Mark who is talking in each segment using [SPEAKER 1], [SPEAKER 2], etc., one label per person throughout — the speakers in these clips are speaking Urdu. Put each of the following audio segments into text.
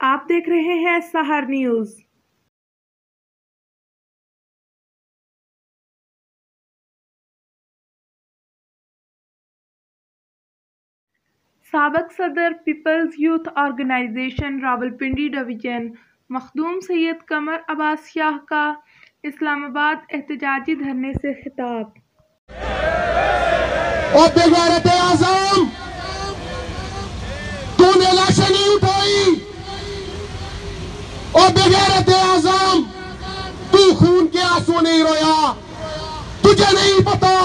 [SPEAKER 1] آپ دیکھ رہے ہیں سحر نیوز۔ سابق صدر peoples youth organisation Rawalpindi division Makhdoom Syed Qamar Abbas Shah کا اسلام آباد احتجاجی دھرنے سے خطاب۔
[SPEAKER 2] اور بغیرت اعظم تو نے لاشیں نہیں اٹھائی، اور بغیرت اعظم تو خون کے آنسو نہیں رویا۔ تجھے نہیں پتا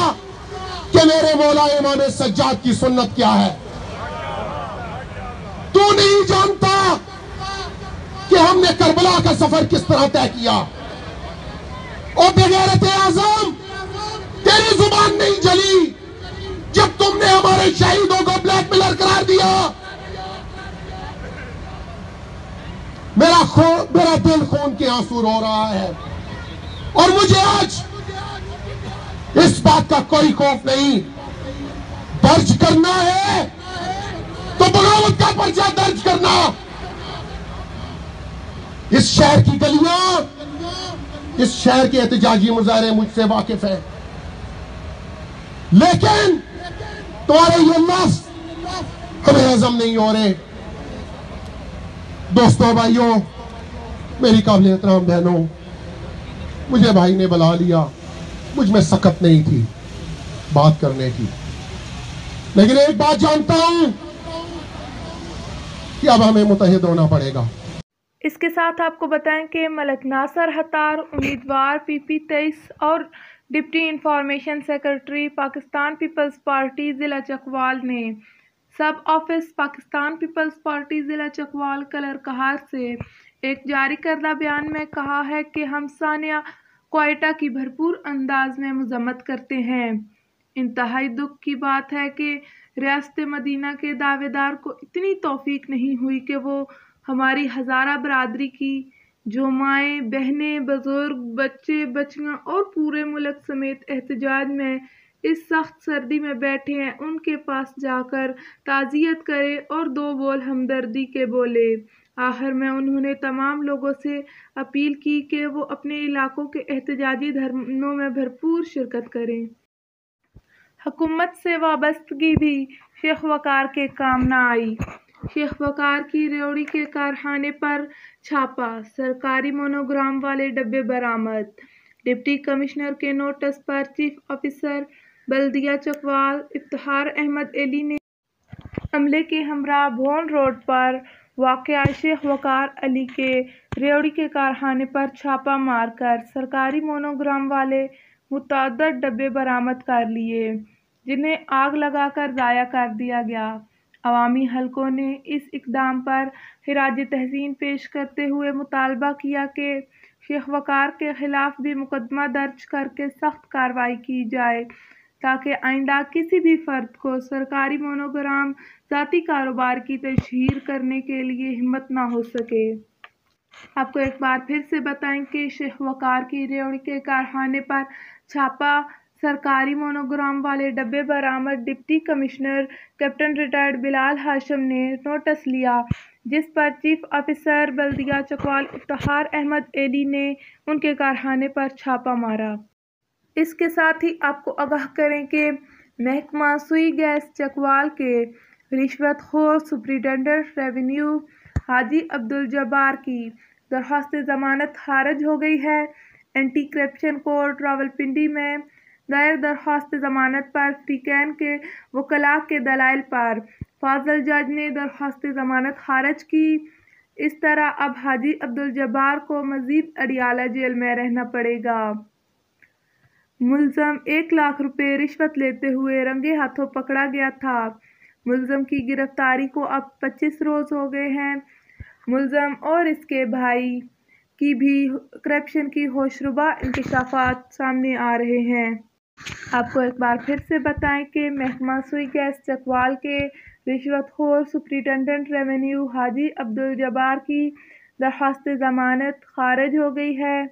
[SPEAKER 2] کہ میرے مولا امام سجاد کی سنت کیا ہے؟ تو نہیں جانتا کہ ہم نے کربلا کا سفر کس طرح طے کیا؟ اور بغیرت اعظم تیری زبان نہیں جلی جب تم نے ہمارے شہیدوں کو بلیک میلر قرار دیا۔ میرا دل خون کے آنسو رو رہا ہے، اور مجھے آج اس بات کا کوئی خوف نہیں۔ درج کرنا ہے تو بغاوت کا پرچہ درج کرنا۔ اس شہر کی گلیاں، اس شہر کے احتجاجی مظاہرے مجھ سے واقف ہیں، لیکن تمہارے یہ لفظ ہمیں ہضم نہیں ہو رہے۔ دوستوں، بھائیوں، میری قابل احترام بہنوں، مجھے بھائی نے بلا لیا، مجھ میں سخت نہیں تھی بات کرنے کی، لیکن ایک بات جانتا ہوں کہ اب ہمیں متحد ہونا پڑے گا۔
[SPEAKER 1] اس کے ساتھ آپ کو بتائیں کہ ملک ناصر ہتار، امیدوار PP23 اور deputy information secretary Pakistan Peoples Party ضلع چکوال نے سب آفس پاکستان پیپلز پارٹی ضلع چکوال کلرکہار سے ایک جاری کردہ بیان میں کہا ہے کہ ہم ثانیہ کوئٹہ کی بھرپور انداز میں مذمت کرتے ہیں۔ انتہائی دکھ کی بات ہے کہ ریاست مدینہ کے دعوے دار کو اتنی توفیق نہیں ہوئی کہ وہ ہماری ہزارہ برادری کی جو مائیں، بہنیں، بزرگ، بچے، بچیاں اور پورے ملک سمیت احتجاج میں اس سخت سردی میں بیٹھے ہیں، ان کے پاس جا کر تعزیت کرے اور دو بول ہمدردی کے بولے۔ آخر میں انہوں نے تمام لوگوں سے اپیل کی کہ وہ اپنے علاقوں کے احتجاجی دھرنوں میں بھرپور شرکت کریں۔ حکومت سے وابستگی بھی شیخ وقار کے کام نہ آئی۔ شیخ وقار کی ریوڑی کے کارخانے پر چھاپا، سرکاری مونوگرام والے ڈبے برآمد۔ ڈپٹی کمشنر کے نوٹس پر چیف آفیسر بلدیہ چکوال افتخار احمد علی نے عملے کے ہمراہ بھون روڈ پر واقع شیخ وقار علی کے ریوڑی کے کارخانے پر چھاپا مار کر سرکاری مونوگرام والے متعدد ڈبے برآمد کر لیے، جنہیں آگ لگا کر ضائع کر دیا گیا۔ عوامی حلقوں نے اس اقدام پر خراج تحسین پیش کرتے ہوئے مطالبہ کیا کہ شیخ وقار کے خلاف بھی مقدمہ درج کر کے سخت کارروائی کی جائے تاکہ آئندہ کسی بھی فرد کو سرکاری مونوگرام ذاتی کاروبار کی تشہیر کرنے کے لیے ہمت نہ ہو سکے۔ آپ کو ایک بار پھر سے بتائیں کہ شیخ وقار کی ریوڑی کے کارخانے پر چھاپا، سرکاری مونوگرام والے ڈبے برآمد۔ ڈپٹی کمشنر کیپٹن ریٹائرڈ بلال ہاشم نے نوٹس لیا، جس پر چیف آفیسر بلدیہ چکوال افتخار احمد علی نے ان کے کارخانے پر چھاپا مارا۔ اس کے ساتھ ہی آپ کو آگاہ کریں کہ محکمہ سوئی گیس چکوال کے رشوت خور سپرنٹنڈنٹ ریونیو حاجی عبدالجبار کی درخواست ضمانت خارج ہو گئی ہے۔ اینٹی کرپشن کورٹ راولپنڈی میں دائر درخواست ضمانت پر فریقین کے وکلاء کے دلائل پر فاضل جج نے درخواست ضمانت خارج کی۔ اس طرح اب حاجی عبدالجبار کو مزید اڈیالہ جیل میں رہنا پڑے گا۔ ملزم 1 لاکھ روپے رشوت لیتے ہوئے رنگے ہاتھوں پکڑا گیا تھا۔ ملزم کی گرفتاری کو اب 25 روز ہو گئے ہیں۔ ملزم اور اس کے بھائی کی بھی کرپشن کی ہوشربا انکشافات سامنے آ رہے ہیں۔ آپ کو ایک بار پھر سے بتائیں کہ محکمہ سوئی گیس چکوال کے رشوت خور سپرنٹنڈنٹ ریونیو حاجی عبدالجبار کی درخواست ضمانت خارج ہو گئی ہے۔